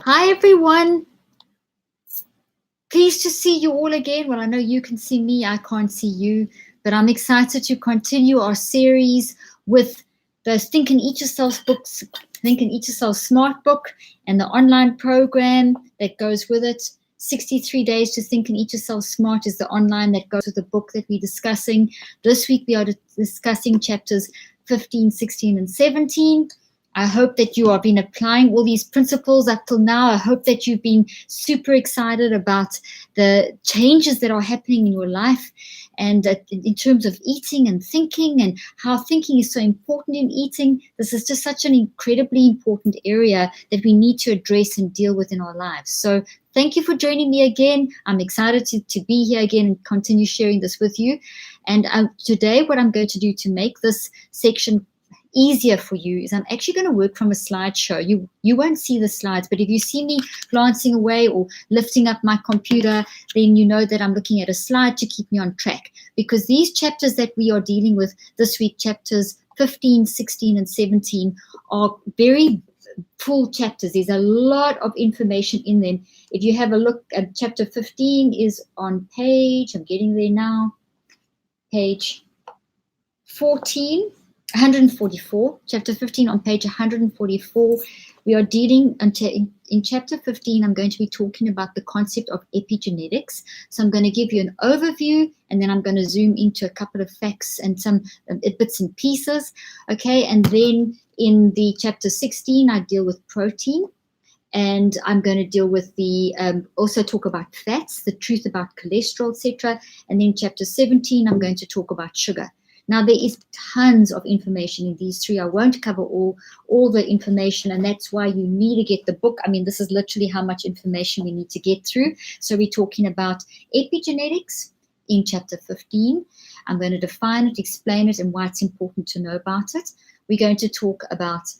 Hi, everyone. Pleased to see you all again. Well, I know you can see me. I can't see you. But I'm excited to continue our series with the Think and Eat Yourself books, Think and Eat Yourself Smart Book, and the online program that goes with it. 63 Days to Think and Eat Yourself Smart is the online that goes with the book that we're discussing. This week, we are discussing chapters 15, 16, and 17. I hope that you have been applying all these principles up till now. I hope that you've been super excited about the changes that are happening in your life and in terms of eating and thinking and how thinking is so important in eating. This is just such an incredibly important area that we need to address and deal with in our lives. So thank you for joining me again. I'm excited to be here again and continue sharing this with you. And today what I'm going to do to make this section easier for you is I'm actually going to work from a slideshow. You won't see the slides, but if you see me glancing away or lifting up my computer, then you know that I'm looking at a slide to keep me on track, because these chapters that we are dealing with this week, chapters 15, 16, and 17, are very full chapters. There's a lot of information in them. If you have a look at chapter 15 is on page, I'm getting there now, page 144, chapter 15 on page 144. We are dealing in chapter 15. I'm going to be talking about the concept of epigenetics. So I'm going to give you an overview, and then I'm going to zoom into a couple of facts and some bits and pieces. Okay, and then in the chapter 16, I deal with protein. And I'm going to deal with the, also talk about fats, the truth about cholesterol, etc. And then chapter 17, I'm going to talk about sugar. Now, there is tons of information in these three. I won't cover all the information, and that's why you need to get the book. I mean, this is literally how much information we need to get through. So we're talking about epigenetics in chapter 15. I'm going to define it, explain it, and why it's important to know about it. We're going to talk about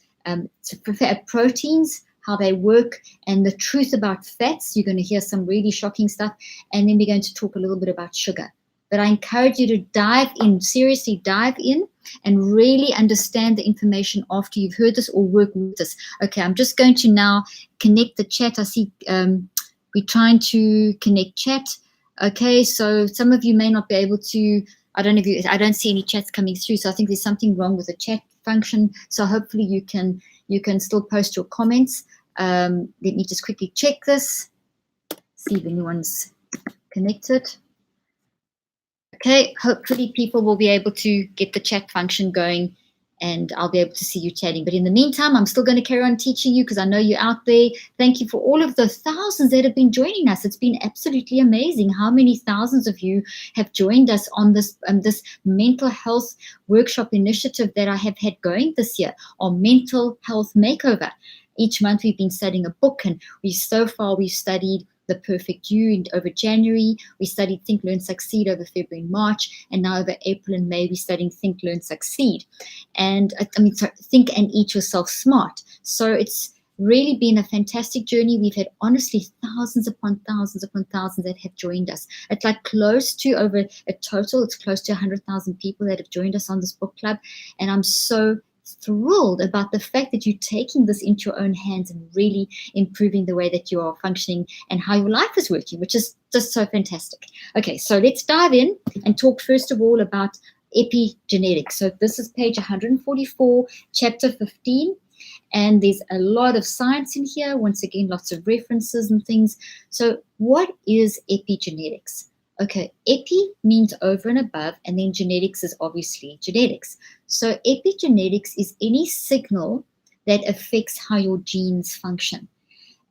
proteins, how they work, and the truth about fats. You're going to hear some really shocking stuff. And then we're going to talk a little bit about sugar. But I encourage you to dive in, seriously dive in, and really understand the information after you've heard this or work with this. Okay, I'm just going to now connect the chat. I see we're trying to connect chat. Okay, so some of you may not be able to, I don't see any chats coming through, so I think there's something wrong with the chat function. So hopefully you can still post your comments. Let me just quickly check this, see if anyone's connected. Okay, hopefully people will be able to get the chat function going and I'll be able to see you chatting. But in the meantime, I'm still going to carry on teaching you because I know you're out there. Thank you for all of the thousands that have been joining us. It's been absolutely amazing how many thousands of you have joined us on this mental health workshop initiative that I have had going this year, or mental health makeover. Each month we've been studying a book, and we've studied The Perfect You over January. We studied Think, Learn, Succeed over February and March. And now over April and May, we're studying Think, Learn, Succeed. And Think and Eat Yourself Smart. So it's really been a fantastic journey. We've had honestly thousands upon thousands upon thousands that have joined us. It's like close to over a total, it's close to 100,000 people that have joined us on this book club. And I'm so thrilled about the fact that you're taking this into your own hands and really improving the way that you are functioning and how your life is working, which is just so fantastic. Okay, so let's dive in and talk first of all about epigenetics. So this is page 144, chapter 15, and there's a lot of science in here. Once again, lots of references and things. So what is epigenetics? Okay, epi means over and above, and then genetics is obviously genetics. So epigenetics is any signal that affects how your genes function.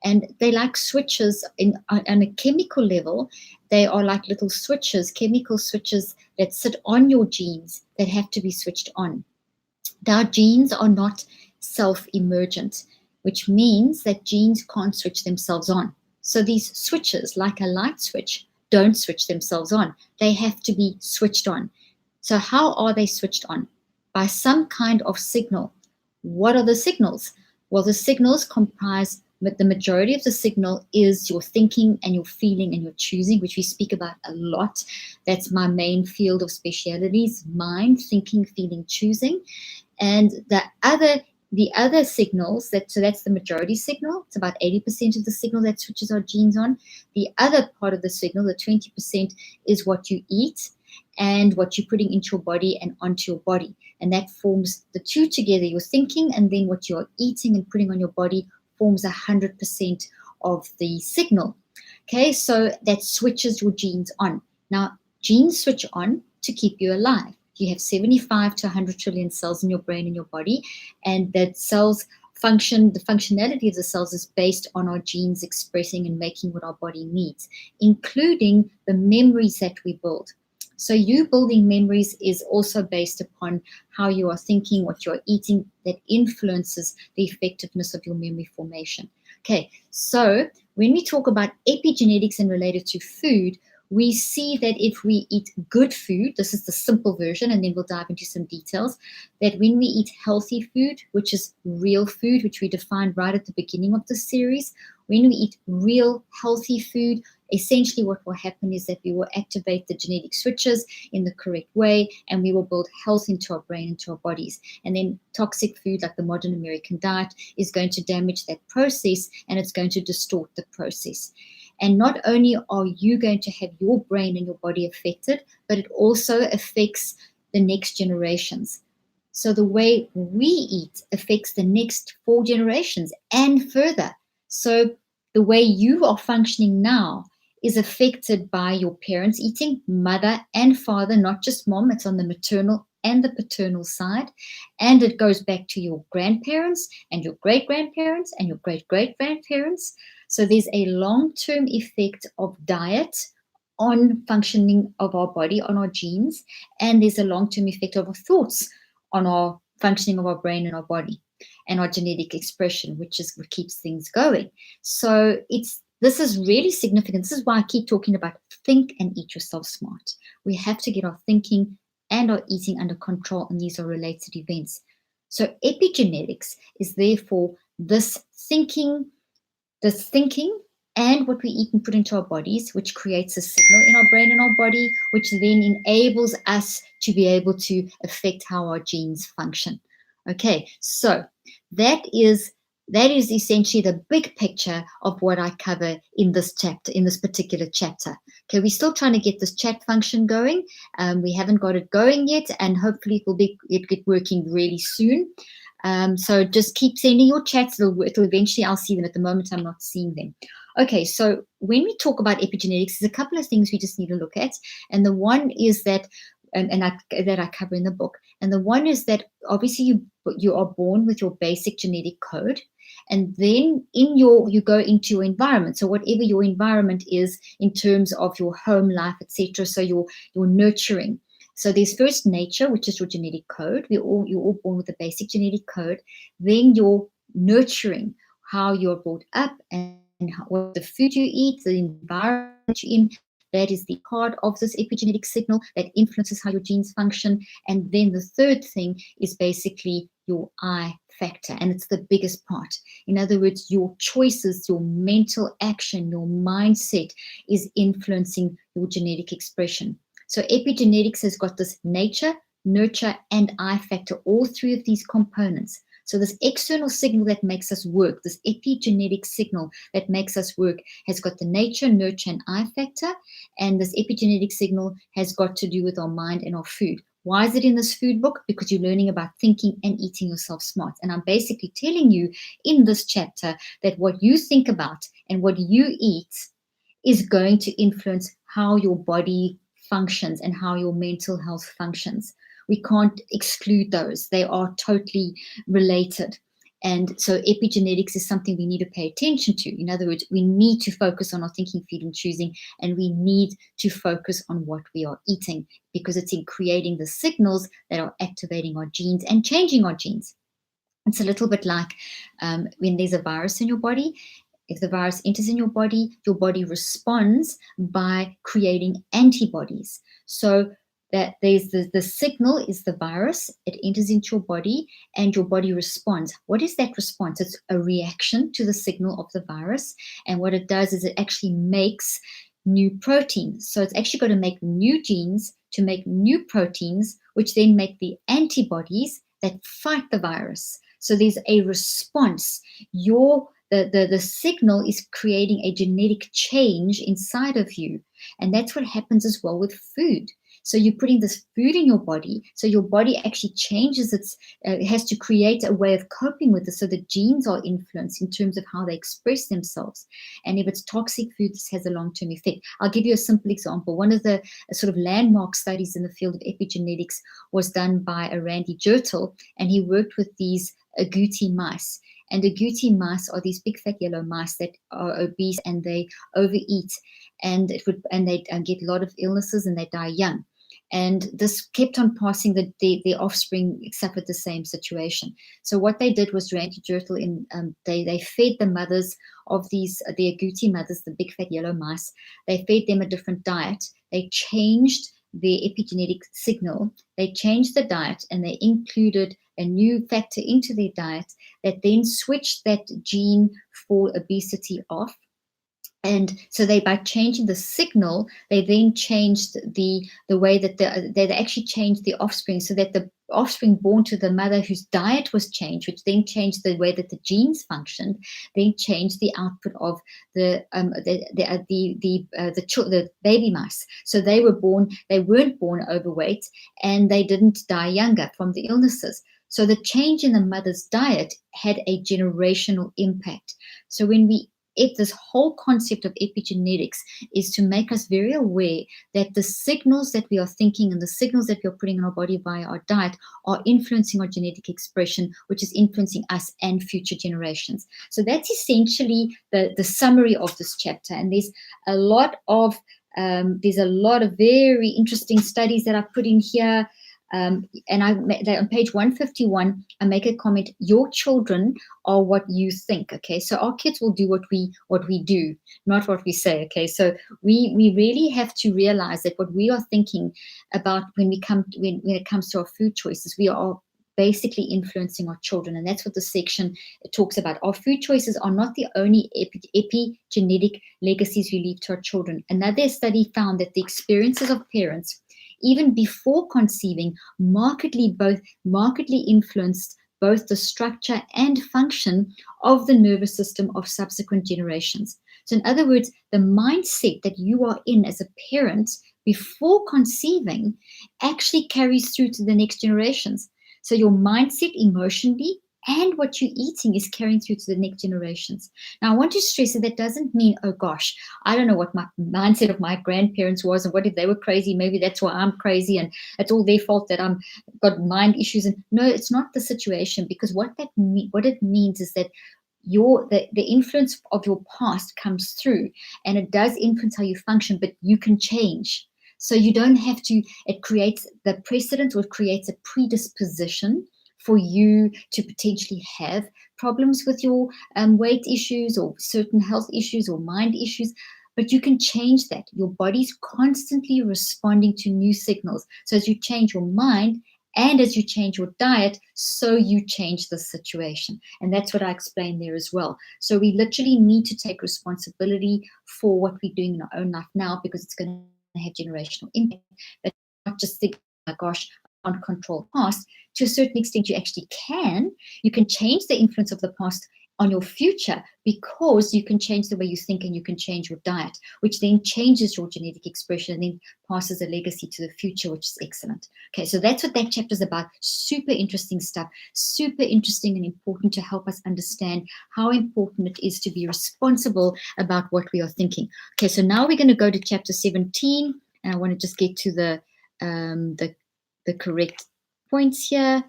And they like switches on a chemical level. They are like little switches, chemical switches that sit on your genes that have to be switched on. Now, genes are not self-emergent, which means that genes can't switch themselves on. So these switches, like a light switch, don't switch themselves on. They have to be switched on. So how are they switched on? By some kind of signal. What are the signals? Well, the signals comprise, but the majority of the signal is your thinking and your feeling and your choosing, which we speak about a lot. That's my main field of specialities: mind, thinking, feeling, choosing. And the other The other signals, so that's the majority signal. It's about 80% of the signal that switches our genes on. The other part of the signal, the 20%, is what you eat and what you're putting into your body and onto your body. And that forms the two together, your thinking and then what you're eating and putting on your body forms 100% of the signal. Okay, so that switches your genes on. Now, genes switch on to keep you alive. You have 75 to 100 trillion cells in your brain and your body, and that cells function, the functionality of the cells is based on our genes expressing and making what our body needs, including the memories that we build. So you building memories is also based upon how you are thinking, what you're eating, that influences the effectiveness of your memory formation. Okay, so when we talk about epigenetics and related to food, we see that if we eat good food, this is the simple version, and then we'll dive into some details, that when we eat healthy food, which is real food, which we defined right at the beginning of the series, when we eat real healthy food, essentially what will happen is that we will activate the genetic switches in the correct way, and we will build health into our brain, into our bodies. And then toxic food like the modern American diet is going to damage that process, and it's going to distort the process. And not only are you going to have your brain and your body affected, but it also affects the next generations. So the way we eat affects the next 4 generations and further. So the way you are functioning now is affected by your parents eating, mother and father, not just mom, it's on the maternal and the paternal side. And it goes back to your grandparents and your great-grandparents and your great-great-grandparents. So there's a long-term effect of diet on functioning of our body, on our genes, and there's a long-term effect of our thoughts on our functioning of our brain and our body and our genetic expression, which is what keeps things going. So this is really significant. This is why I keep talking about think and eat yourself smart. We have to get our thinking and our eating under control, and these are related events. So epigenetics is therefore this thinking and what we eat and put into our bodies, which creates a signal in our brain and our body, which then enables us to be able to affect how our genes function. Okay, so that is essentially the big picture of what I cover in this chapter, in this particular chapter. Okay, we're still trying to get this chat function going. We haven't got it going yet, and hopefully it'll get working really soon. So just keep sending your chats. It'll eventually, I'll see them. At the moment, I'm not seeing them. Okay, so when we talk about epigenetics, there's a couple of things we just need to look at. And the one is that, that I cover in the book. And the one is that obviously you are born with your basic genetic code. And then you go into your environment. So whatever your environment is in terms of your home life, etc. So your nurturing. So there's first nature, which is your genetic code. You're all born with a basic genetic code. Then your nurturing, how you're brought up and what the food you eat, the environment you're in. That is the part of this epigenetic signal that influences how your genes function. And then the third thing is basically your I factor, and it's the biggest part. In other words, your choices, your mental action, your mindset is influencing your genetic expression. So epigenetics has got this nature, nurture, and I factor, all three of these components. So this external signal that makes us work, this epigenetic signal that makes us work, has got the nature, nurture, and I factor. And this epigenetic signal has got to do with our mind and our food. Why is it in this food book? Because you're learning about thinking and eating yourself smart. And I'm basically telling you in this chapter that what you think about and what you eat is going to influence how your body functions and how your mental health functions. We can't exclude those. They are totally related. And so epigenetics is something we need to pay attention to. In other words, we need to focus on our thinking, feeling, choosing, and we need to focus on what we are eating, because it's in creating the signals that are activating our genes and changing our genes. It's a little bit like when there's a virus in your body. If the virus enters in your body responds by creating antibodies. So that there's the signal is the virus, it enters into your body and your body responds. What is that response? It's a reaction to the signal of the virus. And what it does is it actually makes new proteins. So it's actually got to make new genes to make new proteins, which then make the antibodies that fight the virus. So there's a response. The signal is creating a genetic change inside of you. And that's what happens as well with food. So you're putting this food in your body. So your body actually changes it has to create a way of coping with it. So the genes are influenced in terms of how they express themselves. And if it's toxic food, this has a long-term effect. I'll give you a simple example. One of the sort of landmark studies in the field of epigenetics was done by a Randy Jertel, and he worked with these agouti mice. And agouti mice are these big fat yellow mice that are obese and they overeat, and they get a lot of illnesses and they die young. And this kept on passing. The offspring suffered the same situation. So what they did was Randy Jertel they fed the mothers of these the agouti mothers, the big fat yellow mice. They fed them a different diet. They changed their epigenetic signal. They changed the diet and they included a new factor into their diet that then switched that gene for obesity off. And so by changing the signal, they then changed the way that they actually changed the offspring, so that the offspring born to the mother whose diet was changed, which then changed the way that the genes functioned, then changed the output of the baby mice. So they weren't born overweight, and they didn't die younger from the illnesses. So the change in the mother's diet had a generational impact. So if this whole concept of epigenetics is to make us very aware that the signals that we are thinking and the signals that we are putting in our body via our diet are influencing our genetic expression, which is influencing us and future generations. So that's essentially the summary of this chapter. And there's a lot of very interesting studies that I put in here. And on page 151, I make a comment: your children are what you think. Okay, so our kids will do what we do, not what we say. Okay, so we really have to realize that what we are thinking about when it comes to our food choices, we are basically influencing our children. And that's what the section talks about. Our food choices are not the only epigenetic legacies we leave to our children. Another study found that the experiences of parents, even before conceiving, markedly influenced both the structure and function of the nervous system of subsequent generations. So in other words, the mindset that you are in as a parent before conceiving actually carries through to the next generations. So your mindset emotionally and what you're eating is carrying through to the next generations. Now, I want to stress that doesn't mean, oh gosh, I don't know what my mindset of my grandparents was, and what if they were crazy? Maybe that's why I'm crazy, and it's all their fault that I'm got mind issues. And no, it's not the situation, because what it means is that the influence of your past comes through, and it does influence how you function, but you can change. So you don't have to. It creates the precedent, or it creates a predisposition for you to potentially have problems with your weight issues or certain health issues or mind issues. But you can change that. Your body's constantly responding to new signals. So as you change your mind and as you change your diet, so you change the situation. And that's what I explained there as well. So we literally need to take responsibility for what we're doing in our own life now, because it's going to have generational impact. But not just think, oh my gosh, I can't control the past. To a certain extent, you actually can. You can change the influence of the past on your future, because you can change the way you think and you can change your diet, which then changes your genetic expression and then passes a legacy to the future, which is excellent. Okay, so that's what that chapter is about. Super interesting stuff, super interesting and important to help us understand how important it is to be responsible about what we are thinking. Okay, so now we're going to go to chapter 17, and I want to just get to the correct points here.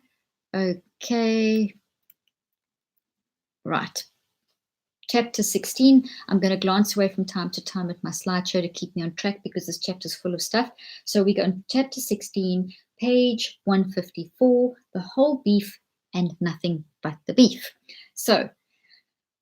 Okay. Right. Chapter 16. I'm going to glance away from time to time at my slideshow to keep me on track, because this chapter is full of stuff. So we go on chapter 16, page 154, the whole beef and nothing but the beef. So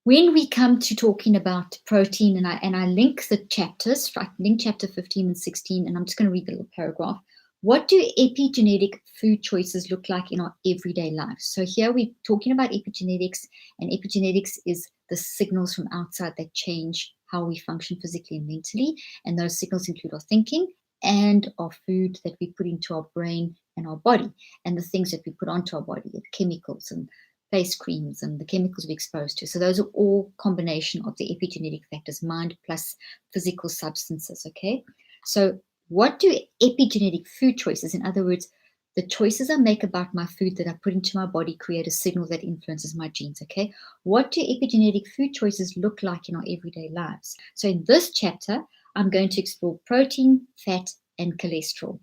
when we come to talking about protein, and I link the chapters, I link chapter 15 and 16, and I'm just going to read the little paragraph. What do epigenetic food choices look like in our everyday lives? So here we're talking about epigenetics, and epigenetics is the signals from outside that change how we function physically and mentally. And those signals include our thinking and our food that we put into our brain and our body, and the things that we put onto our body, the chemicals and face creams and the chemicals we're exposed to. So those are all combination of the epigenetic factors, mind plus physical substances, okay? So what do epigenetic food choices, in other words, the choices I make about my food that I put into my body create a signal that influences my genes, okay? What do epigenetic food choices look like in our everyday lives? So in this chapter, I'm going to explore protein, fat, and cholesterol.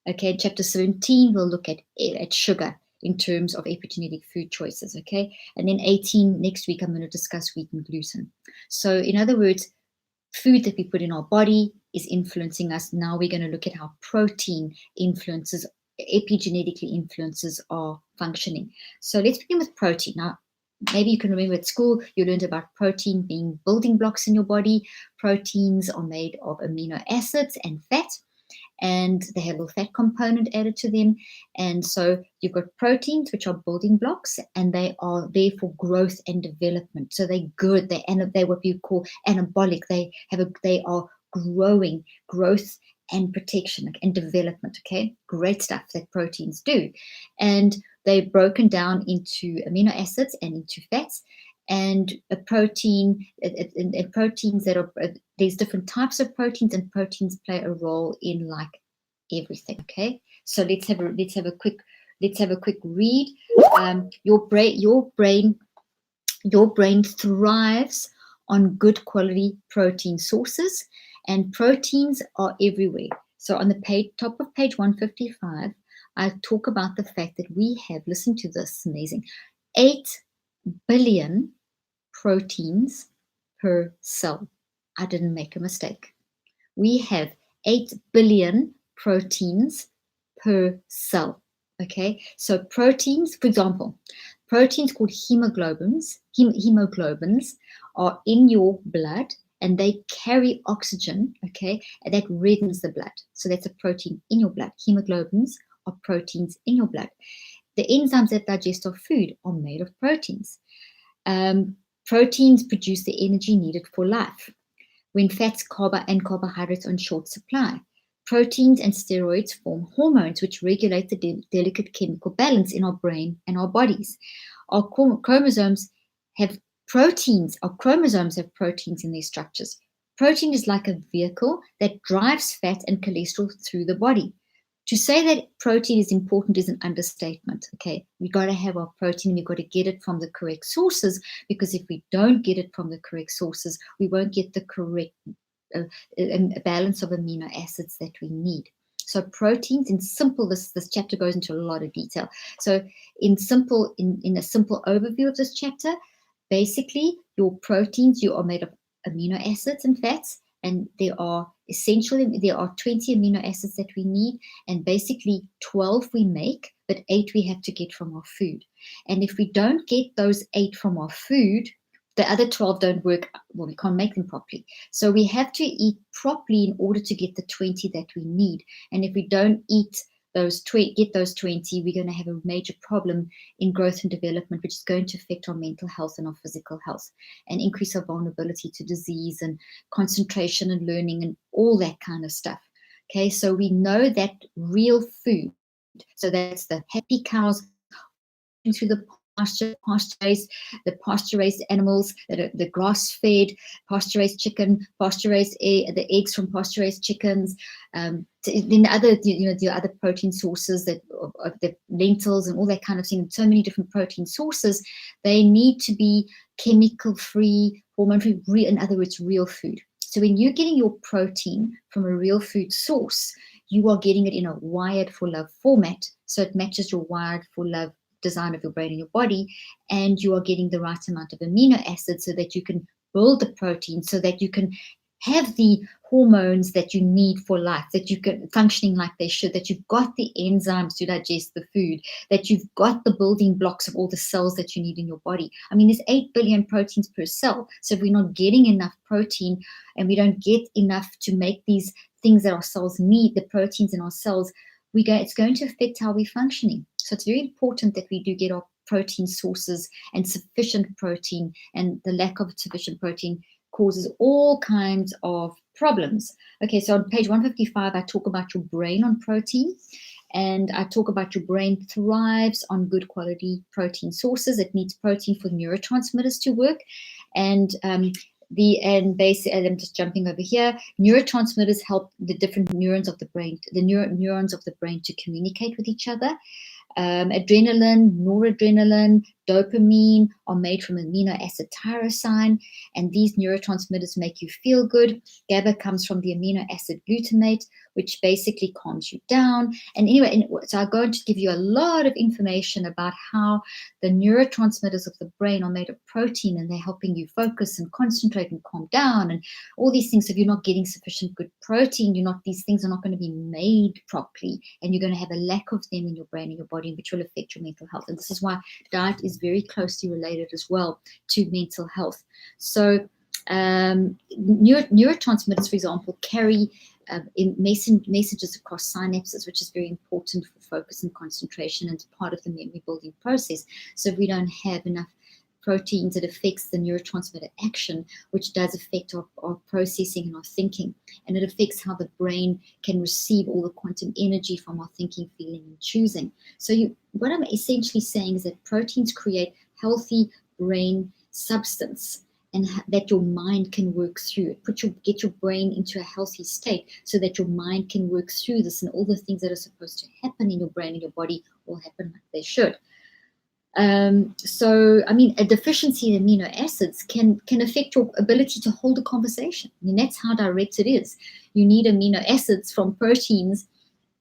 Okay, chapter 17, we'll look at sugar in terms of epigenetic food choices, okay? And then 18, next week, I'm going to discuss wheat and gluten. So in other words, food that we put in our body is influencing us. Now we're going to look at how protein epigenetically influences our functioning. So let's begin with protein. Now, maybe you can remember at school, you learned about protein being building blocks in your body. Proteins are made of amino acids and fat, and they have a little fat component added to them. And so you've got proteins, which are building blocks, and they are there for growth and development. So they're good. They're what we call anabolic. They are growing, growth and protection and development. Okay, great stuff that proteins do. And they're broken down into amino acids and into fats. And a protein, and proteins that are, there's different types of proteins, and proteins play a role in like everything. Okay, so let's have a quick read. Your brain thrives on good quality protein sources, and proteins are everywhere. So on the top of page 155, I talk about the fact that we have, listen to this, amazing, 8 billion proteins per cell. I didn't make a mistake. We have 8 billion proteins per cell. Okay, so proteins, for example, proteins called hemoglobins are in your blood, and they carry oxygen, okay, and that reddens the blood. So that's a protein in your blood. Hemoglobins are proteins in your blood. The enzymes that digest our food are made of proteins. Proteins produce the energy needed for life. When fats, and carbohydrates are in short supply, proteins and steroids form hormones which regulate the delicate chemical balance in our brain and our bodies. Our chromosomes have proteins. Our chromosomes have proteins in their structures. Protein is like a vehicle that drives fat and cholesterol through the body. To say that protein is important is an understatement. Okay, we got to have our protein. We've got to get it from the correct sources, because if we don't get it from the correct sources, we won't get the correct balance of amino acids that we need. So proteins, in simple, this chapter goes into a lot of detail. So in a simple overview of this chapter, basically your proteins, you are made of amino acids and fats, and there are 20 amino acids that we need, and basically 12 we make, but 8 we have to get from our food. And if we don't get those 8 from our food, the other 12 don't work. Well, we can't make them properly. So we have to eat properly in order to get the 20 that we need. And if we don't get those 20, we're going to have a major problem in growth and development, which is going to affect our mental health and our physical health, and increase our vulnerability to disease and concentration and learning and all that kind of stuff. Okay, so we know that real food, so that's the happy cows through the pasture-raised animals, the grass-fed, pasture-raised chicken, the eggs from pasture-raised chickens. Then the other protein sources of the lentils and all that kind of thing. So many different protein sources. They need to be chemical-free, hormone-free. In other words, real food. So when you're getting your protein from a real food source, you are getting it in a wired for love format, so it matches your wired for love design of your brain and your body, and you are getting the right amount of amino acids so that you can build the protein, so that you can have the hormones that you need for life, that you can functioning like they should, that you've got the enzymes to digest the food, that you've got the building blocks of all the cells that you need in your body. I mean, there's 8 billion proteins per cell. So if we're not getting enough protein and we don't get enough to make these things that our cells need, the proteins in our cells, it's going to affect how we're functioning. So it's very important that we do get our protein sources and sufficient protein, and the lack of sufficient protein causes all kinds of problems. Okay, so on page 155, I talk about your brain on protein, And I talk about your brain thrives on good quality protein sources. It needs protein for neurotransmitters to work. And basically, I'm just jumping over here. Neurotransmitters help the different neurons of the brain, neurons of the brain, to communicate with each other. Adrenaline, noradrenaline, dopamine are made from amino acid tyrosine, and these neurotransmitters make you feel good. GABA comes from the amino acid glutamate, which basically calms you down. And anyway, so I'm going to give you a lot of information about how the neurotransmitters of the brain are made of protein, and they're helping you focus and concentrate and calm down and all these things. So if you're not getting sufficient good protein, these things are not going to be made properly, and you're going to have a lack of them in your brain and your body, which will affect your mental health. And this is why diet is very closely related as well to mental health. So neurotransmitters, for example, carry messages across synapses, which is very important for focus and concentration and part of the memory building process. So if we don't have enough proteins, it affects the neurotransmitter action, which does affect our processing and our thinking. And it affects how the brain can receive all the quantum energy from our thinking, feeling, and choosing. So what I'm essentially saying is that proteins create healthy brain substance, and that your mind can work through it. Get your brain into a healthy state so that your mind can work through this, and all the things that are supposed to happen in your brain and your body will happen like they should. A deficiency in amino acids can affect your ability to hold a conversation. That's how direct it is. You need amino acids from proteins,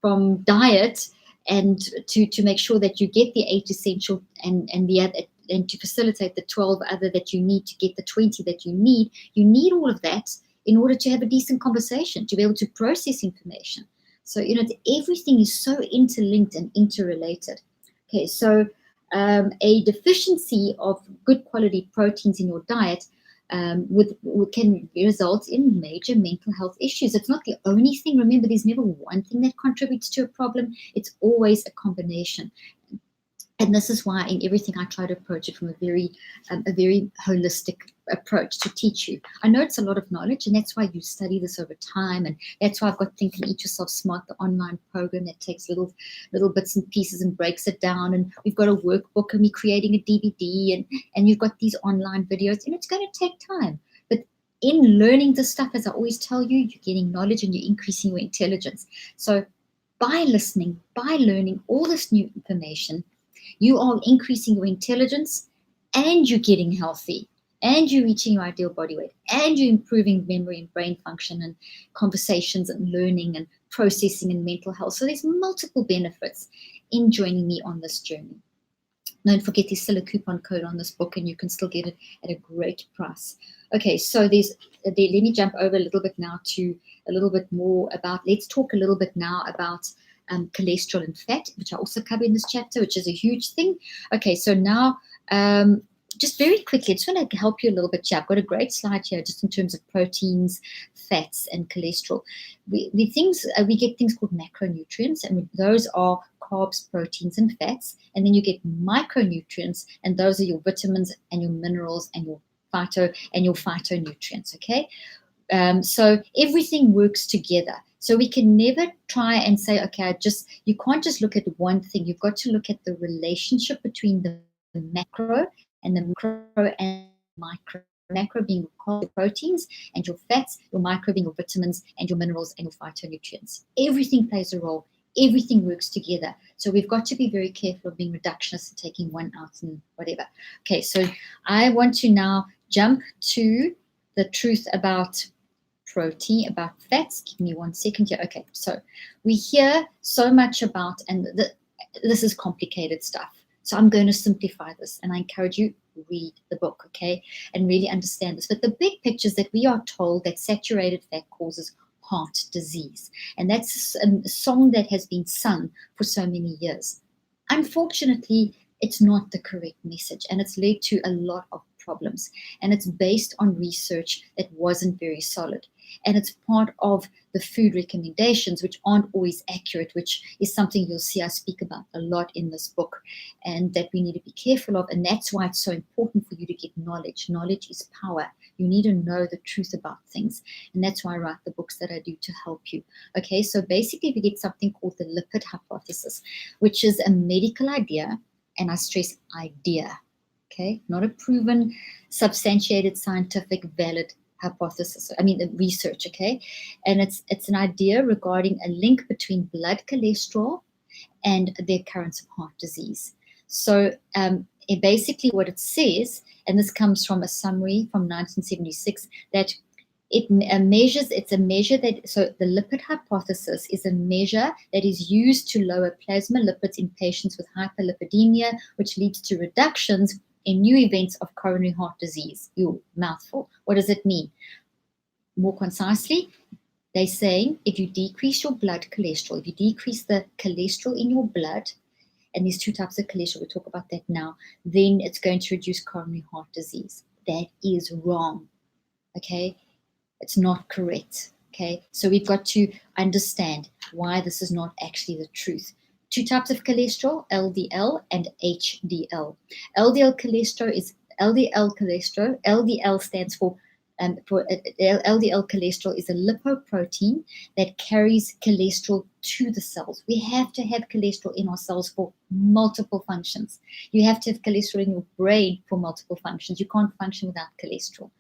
from diet, and to make sure that you get the 8 essential and the other, and to facilitate the 12 other that you need to get the 20 that you need. You need all of that in order to have a decent conversation, to be able to process information. So, everything is so interlinked and interrelated. Okay, so a deficiency of good quality proteins in your diet can result in major mental health issues. It's not the only thing. Remember, there's never one thing that contributes to a problem. It's always a combination. And this is why in everything I try to approach it from a very holistic approach to teach you. I know it's a lot of knowledge, and that's why you study this over time. And that's why I've got Think and Eat Yourself Smart, the online program that takes little bits and pieces and breaks it down. And we've got a workbook, and we're creating a DVD, and you've got these online videos, and it's going to take time. But in learning this stuff, as I always tell you, you're getting knowledge and you're increasing your intelligence. So by listening, by learning all this new information, you are increasing your intelligence, and you're getting healthy, and you're reaching your ideal body weight, and you're improving memory and brain function and conversations and learning and processing and mental health. So there's multiple benefits in joining me on this journey. Don't forget, there's still a coupon code on this book, and you can still get it at a great price. Okay, so let me jump over a little bit now to a little bit more about, let's talk a little bit now about cholesterol and fat, which I also cover in this chapter, which is a huge thing. Okay, so now just very quickly, I just want to help you a little bit here. I've got a great slide here just in terms of proteins, fats, and cholesterol. We get things called macronutrients, and those are carbs, proteins, and fats. And then you get micronutrients, and those are your vitamins and your minerals and your phytonutrients. Okay, so everything works together. So we can never try and say, okay, you can't just look at one thing. You've got to look at the relationship between the macro and the micro and micro. Macro being your proteins and your fats, your micro being your vitamins and your minerals and your phytonutrients. Everything plays a role. Everything works together. So we've got to be very careful of being reductionist and taking one out and whatever. Okay, so I want to now jump to the truth about protein, about fats. Give me 1 second here. Okay, so we hear so much about, and this is complicated stuff. So I'm going to simplify this, and I encourage you, read the book, okay, and really understand this. But the big picture is that we are told that saturated fat causes heart disease. And that's a song that has been sung for so many years. Unfortunately, it's not the correct message, and it's led to a lot of problems. And it's based on research that wasn't very solid. And it's part of the food recommendations, which aren't always accurate, which is something you'll see I speak about a lot in this book, and that we need to be careful of. And that's why it's so important for you to get knowledge. Knowledge is power. You need to know the truth about things. And that's why I write the books that I do, to help you. Okay, so basically we get something called the lipid hypothesis, which is a medical idea, and I stress idea. Okay, not a proven, substantiated, scientific, valid hypothesis. I mean, research. Okay, and it's an idea regarding a link between blood cholesterol and the occurrence of heart disease. So basically, what it says, and this comes from a summary from 1976, that it's a measure that, so the lipid hypothesis is a measure that is used to lower plasma lipids in patients with hyperlipidemia, which leads to reductions in new events of coronary heart disease. You mouthful. What does it mean? More concisely, they're saying if you decrease your blood cholesterol, if you decrease the cholesterol in your blood, and there's two types of cholesterol, we'll talk about that now, then it's going to reduce coronary heart disease. That is wrong. Okay? It's not correct. Okay, so we've got to understand why this is not actually the truth. Two types of cholesterol, LDL and HDL. LDL stands for LDL cholesterol is a lipoprotein that carries cholesterol to the cells. We have to have cholesterol in our cells for multiple functions. You have to have cholesterol in your brain for multiple functions. You can't function without cholesterol.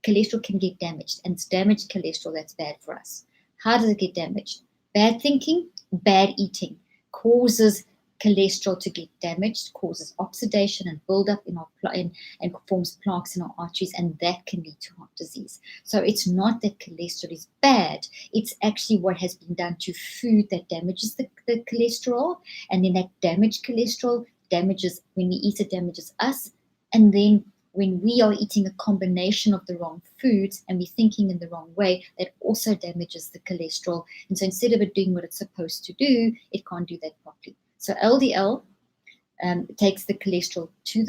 Cholesterol can get damaged, and it's damaged cholesterol that's bad for us. How does it get damaged? Bad thinking, bad eating causes cholesterol to get damaged, causes oxidation and buildup in our and forms plaques in our arteries, and that can lead to heart disease. So it's not that cholesterol is bad, it's actually what has been done to food that damages the cholesterol, and then that damaged cholesterol damages, when we eat it, damages us, and then when we are eating a combination of the wrong foods and we're thinking in the wrong way, that also damages the cholesterol. And so instead of it doing what it's supposed to do, it can't do that properly. So LDL takes the cholesterol to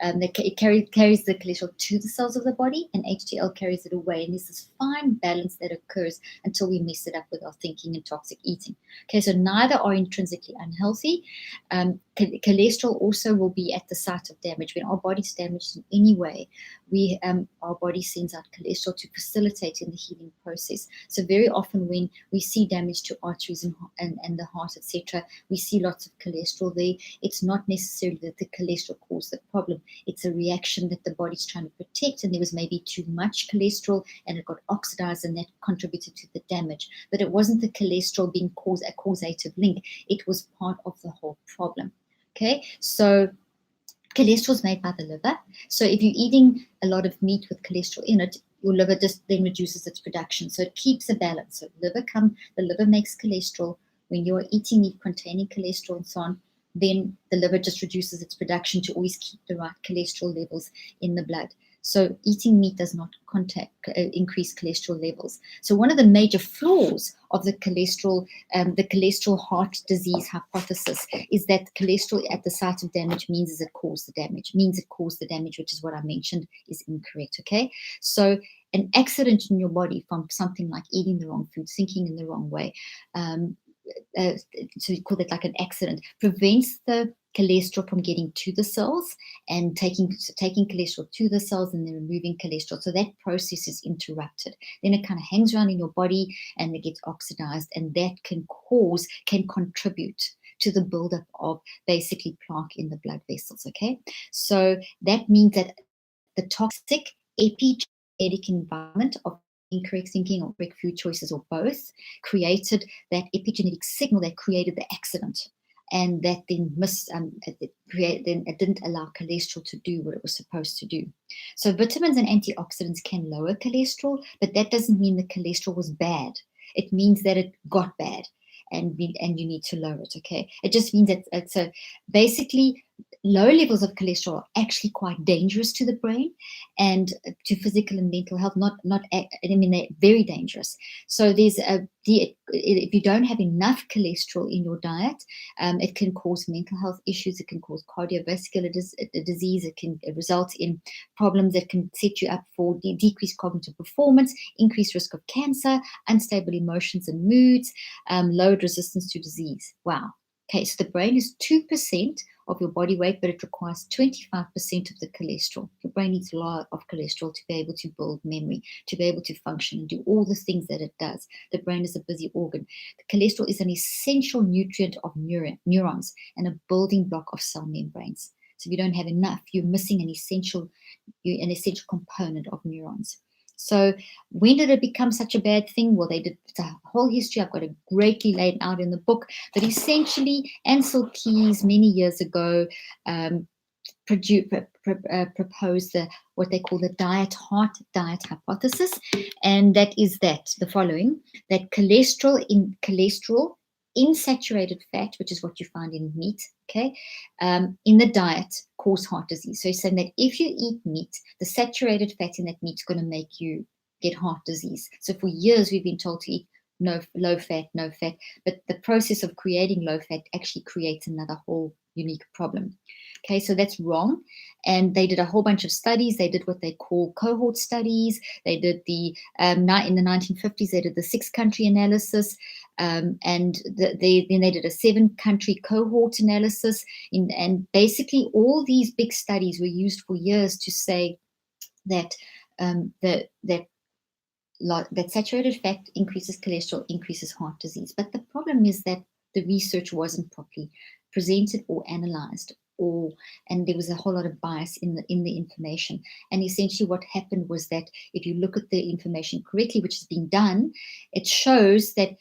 it carries the cholesterol to the cells of the body, and HDL carries it away. And there's this fine balance that occurs until we mess it up with our thinking and toxic eating. Okay, so neither are intrinsically unhealthy. Cholesterol also will be at the site of damage. When our body's damaged in any way, our body sends out cholesterol to facilitate in the healing process. So very often when we see damage to arteries and the heart, etc., we see lots of cholesterol there. It's not necessarily that the cholesterol caused the problem. It's a reaction that the body's trying to protect, and there was maybe too much cholesterol and it got oxidized, and that contributed to the damage. But it wasn't the cholesterol being a causative link. It was part of the whole problem. Okay, so cholesterol is made by the liver. So if you're eating a lot of meat with cholesterol in it, your liver just then reduces its production. So it keeps a balance. So the liver makes cholesterol. When you're eating meat containing cholesterol and so on, then the liver just reduces its production to always keep the right cholesterol levels in the blood. So eating meat does not increase cholesterol levels. So one of the major flaws of the cholesterol heart disease hypothesis is that cholesterol at the site of damage means it caused the damage, which is what I mentioned is incorrect. Okay, so an accident in your body from something like eating the wrong food, thinking in the wrong way, so you call that like an accident, prevents the cholesterol from getting to the cells and taking cholesterol to the cells and then removing cholesterol. So that process is interrupted. Then it kind of hangs around in your body and it gets oxidized, and that can contribute to the buildup of basically plaque in the blood vessels. Okay, so that means that the toxic epigenetic environment of incorrect thinking or correct food choices, or both, created that epigenetic signal that created the accident, and that then it didn't allow cholesterol to do what it was supposed to do. So vitamins and antioxidants can lower cholesterol, but that doesn't mean the cholesterol was bad. It means that it got bad, and you need to lower it. Okay, it just means that basically low levels of cholesterol are actually quite dangerous to the brain and to physical and mental health. I mean, they're very dangerous. So if you don't have enough cholesterol in your diet, it can cause mental health issues. It can cause cardiovascular disease. It can result in problems that can set you up for decreased cognitive performance, increased risk of cancer, unstable emotions and moods, lowered resistance to disease. Wow. Okay, so the brain is 2% of your body weight, but it requires 25% of the cholesterol. Your brain needs a lot of cholesterol to be able to build memory, to be able to function and do all the things that it does. The brain is a busy organ. The cholesterol is an essential nutrient of neurons and a building block of cell membranes. So if you don't have enough, you're missing an essential component of neurons. So when did it become such a bad thing? Well, they did the whole history. I've got it greatly laid out in the book. But essentially, Ansel Keys many years ago proposed what they call the heart diet hypothesis, and that is the following: that cholesterol in saturated fat, which is what you find in meat, okay, in the diet cause heart disease. So he's saying that if you eat meat, the saturated fat in that meat is going to make you get heart disease. So for years we've been told to eat low fat, but the process of creating low fat actually creates another whole unique problem. Okay, so that's wrong. And they did a whole bunch of studies. They did what they call cohort studies. They did in the 1950s, they did the 6-country analysis. And then they did a 7-country cohort analysis. And basically all these big studies were used for years to say that that saturated fat increases cholesterol, increases heart disease. But the problem is that the research wasn't properly presented or analyzed, and there was a whole lot of bias in the information. And essentially what happened was that if you look at the information correctly, which has been done, it shows that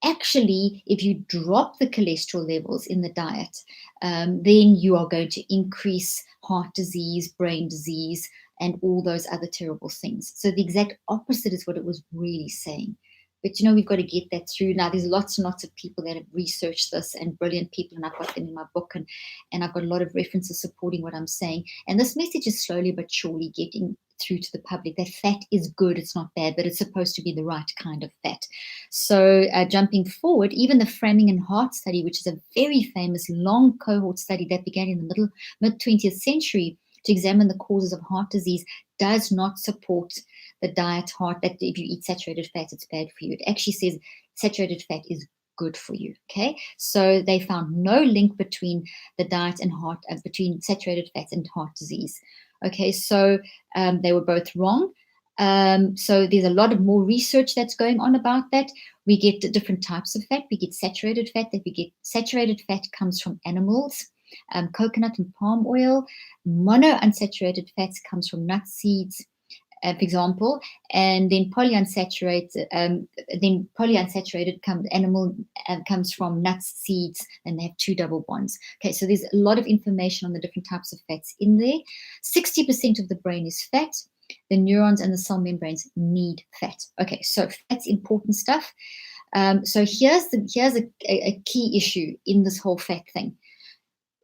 actually, if you drop the cholesterol levels in the diet, then you are going to increase heart disease, brain disease, and all those other terrible things. So the exact opposite is what it was really saying. But we've got to get that through. Now, there's lots and lots of people that have researched this, and brilliant people, and I've got them in my book, and I've got a lot of references supporting what I'm saying. And this message is slowly but surely getting through to the public that fat is good, it's not bad, but it's supposed to be the right kind of fat. So jumping forward, even the Framingham Heart Study, which is a very famous long cohort study that began in the mid-20th century to examine the causes of heart disease, does not support the diet that if you eat saturated fat, it's bad for you. It actually says saturated fat is good for you. Okay, so they found no link between the diet and between saturated fats and heart disease. Okay, so they were both wrong. So there's a lot of more research that's going on about that. We get different types of fat. We get saturated fat. Saturated fat comes from animals, coconut and palm oil. Monounsaturated fats comes from nut seeds, for example, and then polyunsaturated comes from nuts, seeds, and they have 2 double bonds. Okay, so there's a lot of information on the different types of fats in there. 60% of the brain is fat. The neurons and the cell membranes need fat. Okay, so fat's important stuff. So here's a key issue in this whole fat thing.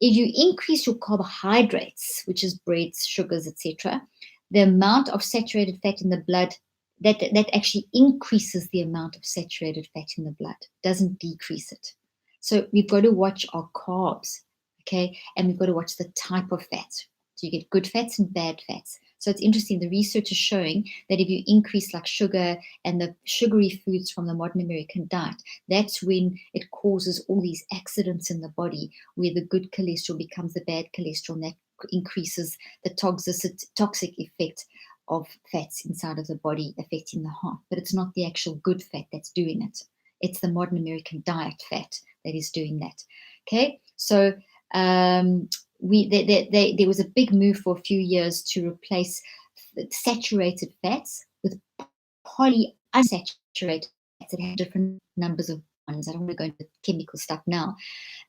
If you increase your carbohydrates, which is breads, sugars, etc., the amount of saturated fat in the blood, that actually increases the amount of saturated fat in the blood, doesn't decrease it. So we've got to watch our carbs, okay? And we've got to watch the type of fat. So you get good fats and bad fats. So it's interesting, the research is showing that if you increase like sugar and the sugary foods from the modern American diet, that's when it causes all these accidents in the body where the good cholesterol becomes the bad cholesterol, and that increases the toxic effect of fats inside of the body affecting the heart. But it's not the actual good fat that's doing it. It's the modern American diet fat that is doing that. Okay, so there was a big move for a few years to replace saturated fats with polyunsaturated fats that have different numbers of bonds. I don't want to go into chemical stuff now.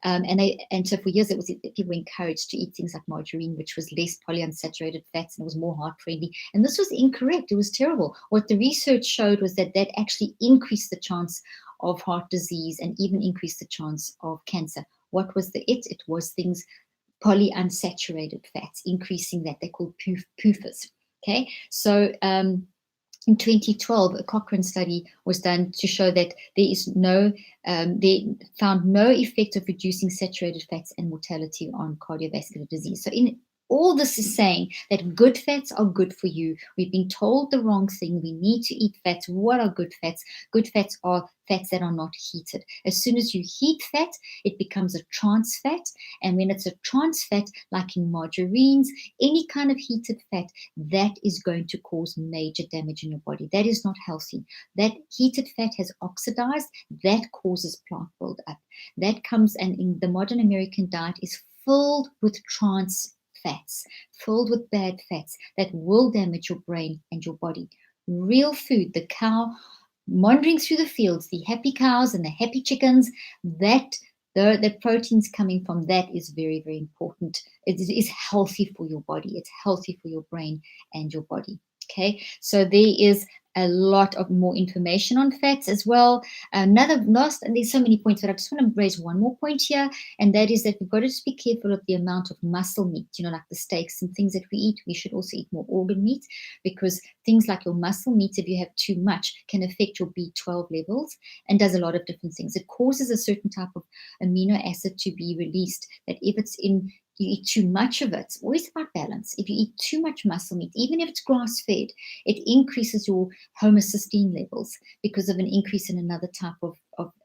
And so for years people were encouraged to eat things like margarine, which was less polyunsaturated fats and it was more heart friendly. And this was incorrect. It was terrible. What the research showed was that actually increased the chance of heart disease and even increased the chance of cancer. What was it? It was things polyunsaturated fats, increasing that. They're called PUFAs. Okay, so in 2012, a Cochrane study was done to show that they found no effect of reducing saturated fats and mortality on cardiovascular disease. So all this is saying that good fats are good for you. We've been told the wrong thing. We need to eat fats. What are good fats? Good fats are fats that are not heated. As soon as you heat fat, it becomes a trans fat. And when it's a trans fat, like in margarines, any kind of heated fat, that is going to cause major damage in your body. That is not healthy. That heated fat has oxidized. That causes plaque buildup. That comes, and in the modern American diet is filled with trans fats, filled with bad fats that will damage your brain and your body. Real food, the cow wandering through the fields, the happy cows and the happy chickens, that the proteins coming from that is very, very important. It is healthy for your body. It's healthy for your brain and your body. Okay, so there is a lot of more information on fats as well. And there's so many points, but I just want to raise one more point here, and that is that we've got to just be careful of the amount of muscle meat, like the steaks and things that we eat. We should also eat more organ meat, because things like your muscle meat, if you have too much, can affect your B12 levels and does a lot of different things. It causes a certain type of amino acid to be released that if it's in you eat too much of it. It's always about balance. If you eat too much muscle meat, even if it's grass-fed, it increases your homocysteine levels because of an increase in another type of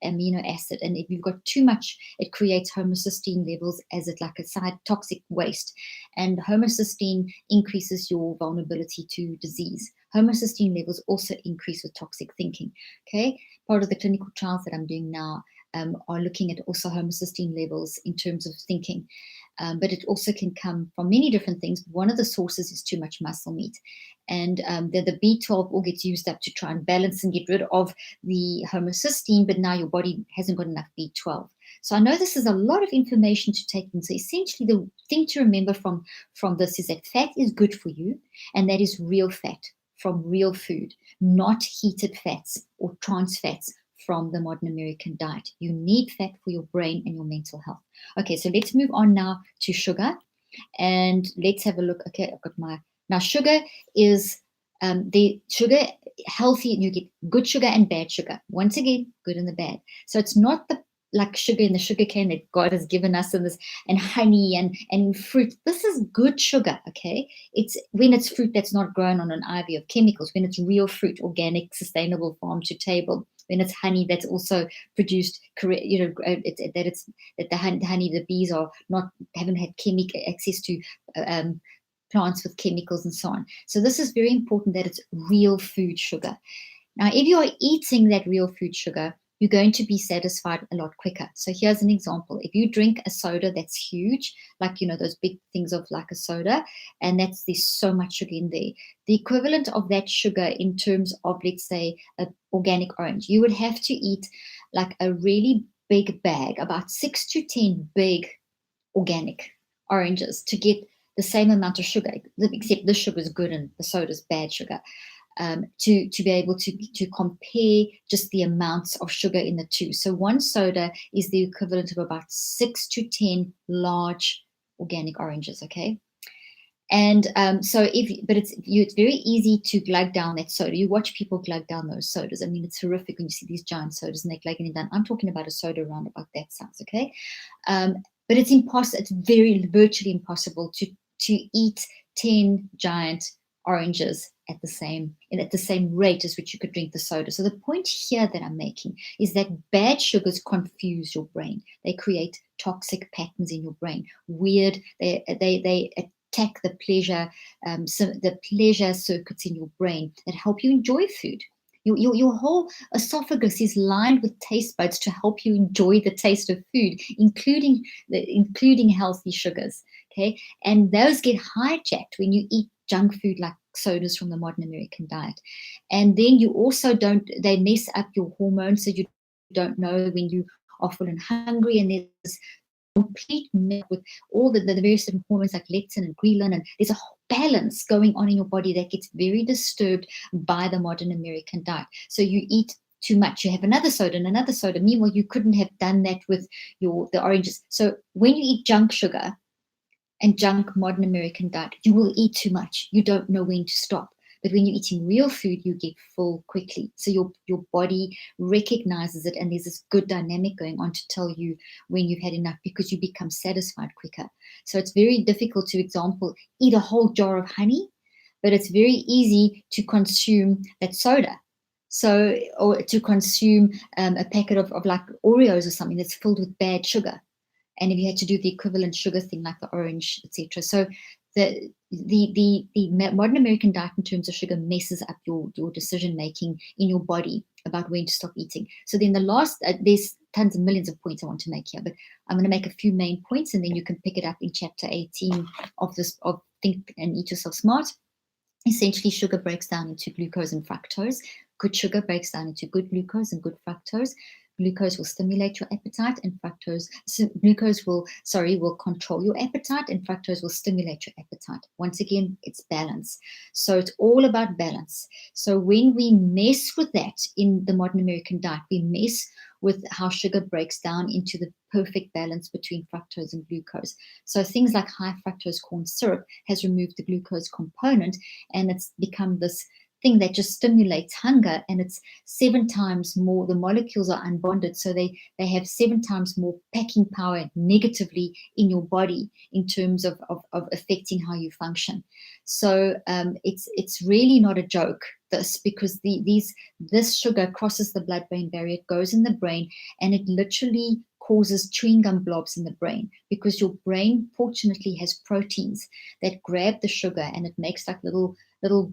amino acid. And if you've got too much, it creates homocysteine levels as it's like a side toxic waste. And homocysteine increases your vulnerability to disease. Homocysteine levels also increase with toxic thinking. Okay, part of the clinical trials that I'm doing now are looking at also homocysteine levels in terms of thinking. But it also can come from many different things. One of the sources is too much muscle meat. And the B12 all gets used up to try and balance and get rid of the homocysteine, but now your body hasn't got enough B12. So I know this is a lot of information to take in. So essentially the thing to remember from this is that fat is good for you, and that is real fat from real food, not heated fats or trans fats from the modern American diet. You need fat for your brain and your mental health. Okay, so let's move on now to sugar, and let's have a look. Okay, I've got now sugar is the sugar healthy. You get good sugar and bad sugar. Once again, good and the bad. So it's not the like sugar in the sugar cane that God has given us and honey and fruit. This is good sugar, okay? It's when it's fruit that's not grown on an ivy of chemicals, when it's real fruit, organic, sustainable, farm to table, when it's honey that's also produced, that the honey, the bees haven't had access to plants with chemicals and so on. So this is very important that it's real food sugar. Now, if you are eating that real food sugar, you're going to be satisfied a lot quicker. So here's an example. If you drink a soda that's huge, like, those big things of like a soda, and there's so much sugar in there, the equivalent of that sugar in terms of, let's say, an organic orange, you would have to eat like a really big bag, about 6 to 10 big organic oranges to get the same amount of sugar, except the sugar is good and the soda is bad sugar. To be able to compare just the amounts of sugar in the two. So one soda is the equivalent of about 6 to 10 large organic oranges, okay? And it's very easy to glug down that soda. You watch people glug down those sodas. I mean, it's horrific when you see these giant sodas and they're glugging it down. I'm talking about a soda around about that size, okay? But it's impossible. It's virtually impossible to eat 10 giant oranges at the same rate as which you could drink the soda. So the point here that I'm making is that bad sugars confuse your brain. They create toxic patterns in your brain. Weird. They attack the pleasure circuits in your brain that help you enjoy food. Your whole esophagus is lined with taste buds to help you enjoy the taste of food, including healthy sugars. Okay, and those get hijacked when you eat junk food like sodas from the modern American diet. And then you also they mess up your hormones, so you don't know when you are full and hungry, and there's complete mess with all the various different hormones like leptin and ghrelin, and there's a whole balance going on in your body that gets very disturbed by the modern American diet. So you eat too much, you have another soda and another soda. Meanwhile, you couldn't have done that with the oranges. So when you eat junk sugar, and junk modern American diet, you will eat too much. You don't know when to stop. But when you're eating real food, you get full quickly. So your body recognizes it, and there's this good dynamic going on to tell you when you've had enough, because you become satisfied quicker. So it's very difficult to, example, eat a whole jar of honey, but it's very easy to consume that soda. So, or to consume a packet of like Oreos or something that's filled with bad sugar. And if you had to do the equivalent sugar thing like the orange, etc. So the modern American diet in terms of sugar messes up your decision making in your body about when to stop eating. So then the last, there's tons of millions of points I want to make here, but I'm going to make a few main points, and then you can pick it up in chapter 18 of this, of Think and Eat Yourself Smart. Essentially, sugar breaks down into glucose and fructose. Good sugar breaks down into good glucose and good fructose. Glucose will stimulate your appetite, and glucose will control your appetite, and fructose will stimulate your appetite. Once again, it's balance. So it's all about balance. So when we mess with that in the modern American diet, we mess with how sugar breaks down into the perfect balance between fructose and glucose. So things like high fructose corn syrup has removed the glucose component, and it's become this thing that just stimulates hunger, and it's 7 times more, the molecules are unbonded, so they have 7 times more packing power negatively in your body in terms of affecting how you function. So it's really not a joke, this, because this sugar crosses the blood-brain barrier, it goes in the brain, and it literally causes chewing gum blobs in the brain, because your brain fortunately has proteins that grab the sugar, and it makes like little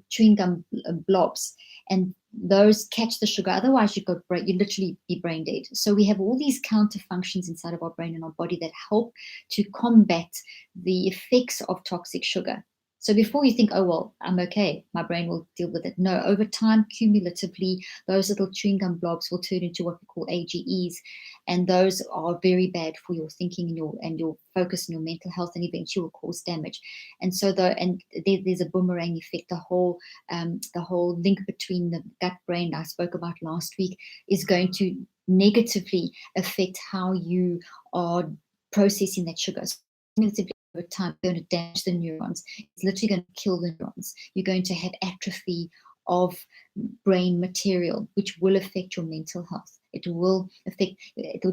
chewing gum blobs, and those catch the sugar. Otherwise, you'd literally be brain dead. So we have all these counter functions inside of our brain and our body that help to combat the effects of toxic sugar. So before you think, oh, well, I'm okay, my brain will deal with it. No, over time, cumulatively, those little chewing gum blobs will turn into what we call AGEs. And those are very bad for your thinking and your focus and your mental health, and eventually will cause damage. And so there's a boomerang effect. The whole link between the gut brain I spoke about last week is going to negatively affect how you are processing that sugar. So negatively over time, going to damage the neurons. It's literally going to kill the neurons. You're going to have atrophy of brain material, which will affect your mental health. It will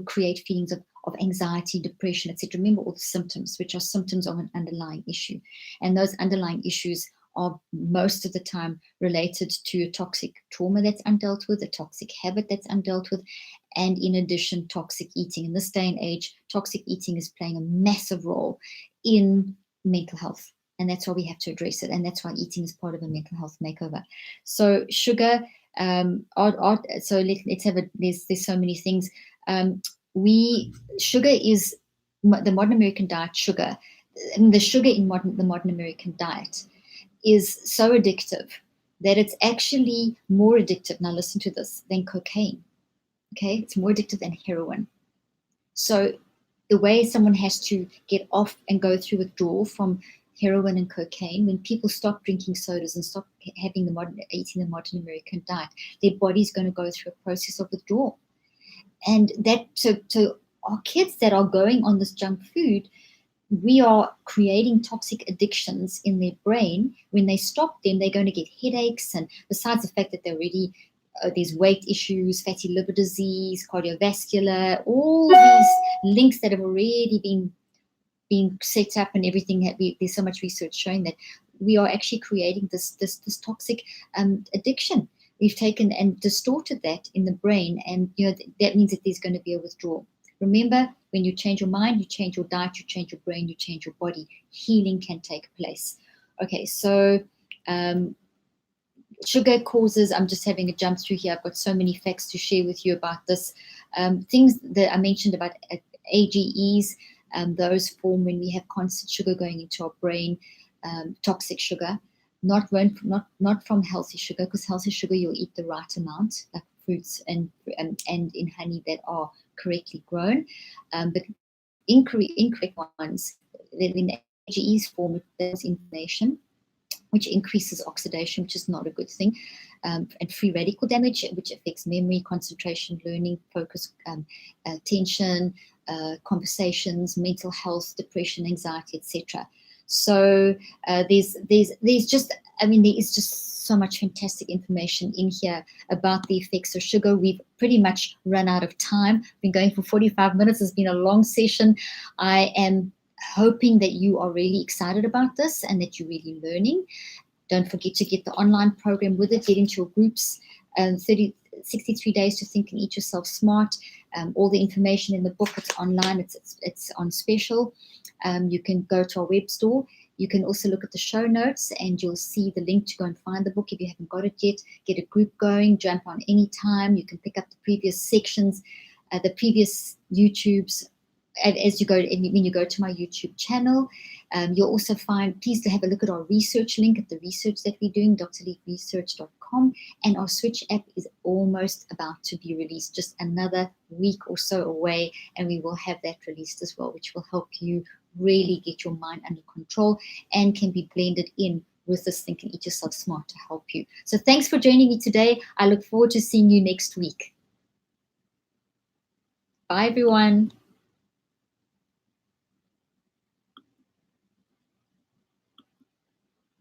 create feelings of anxiety, depression, etc. Remember all the symptoms, which are symptoms of an underlying issue. And those underlying issues are most of the time related to a toxic trauma that's undealt with, a toxic habit that's undealt with, and in addition, toxic eating. In this day and age, toxic eating is playing a massive role in mental health. And that's why we have to address it. And that's why eating is part of a mental health makeover. So sugar, so let's have there's so many things. Sugar is the modern American diet. Sugar, the sugar in the modern American diet is so addictive that it's actually more addictive, now listen to this, than cocaine. Okay, it's more addictive than heroin. So the way someone has to get off and go through withdrawal from heroin and cocaine, when people stop drinking sodas and stop eating the modern American diet, their body's going to go through a process of withdrawal. And that, so our kids that are going on this junk food, we are creating toxic addictions in their brain. When they stop them, they're going to get headaches, and besides the fact that they're already there's weight issues, fatty liver disease, cardiovascular, all these links that have already been set up and everything. There's so much research showing that we are actually creating this toxic addiction. We've taken and distorted that in the brain, and that means that there's going to be a withdrawal. Remember, when you change your mind, you change your diet, you change your brain, you change your body. Healing can take place. Okay, so sugar causes, I'm just having a jump through here. I've got so many facts to share with you about this. Things that I mentioned about AGEs, those form when we have constant sugar going into our brain, toxic sugar, not from healthy sugar, because healthy sugar you'll eat the right amount, like fruits and in honey that are correctly grown, but incorrect ones, when the AGEs form, it builds inflammation, which increases oxidation, which is not a good thing, and free radical damage, which affects memory, concentration, learning, focus, attention, conversations, mental health, depression, anxiety, etc. So there's just, I mean, there is just so much fantastic information in here about the effects of sugar. We've pretty much run out of time. Been going for 45 minutes. It's been a long session. I am hoping that you are really excited about this and that you're really learning. Don't forget to get the online program with it. Get into your groups. 63 days to think and eat yourself smart. All the information in the book, it's online. It's on special. You can go to our web store. You can also look at the show notes and you'll see the link to go and find the book. If you haven't got it yet, get a group going, jump on anytime. You can pick up the previous sections, the previous YouTubes as you go, when you go to my YouTube channel. You'll also find, please have a look at our research link at the research that we're doing, drleafresearch.com. And our Switch app is almost about to be released, just another week or so away, and we will have that released as well, which will help you really get your mind under control and can be blended in with this Think and Eat Yourself Smart to help you. So thanks for joining me today. I look forward to seeing you next week. Bye, everyone.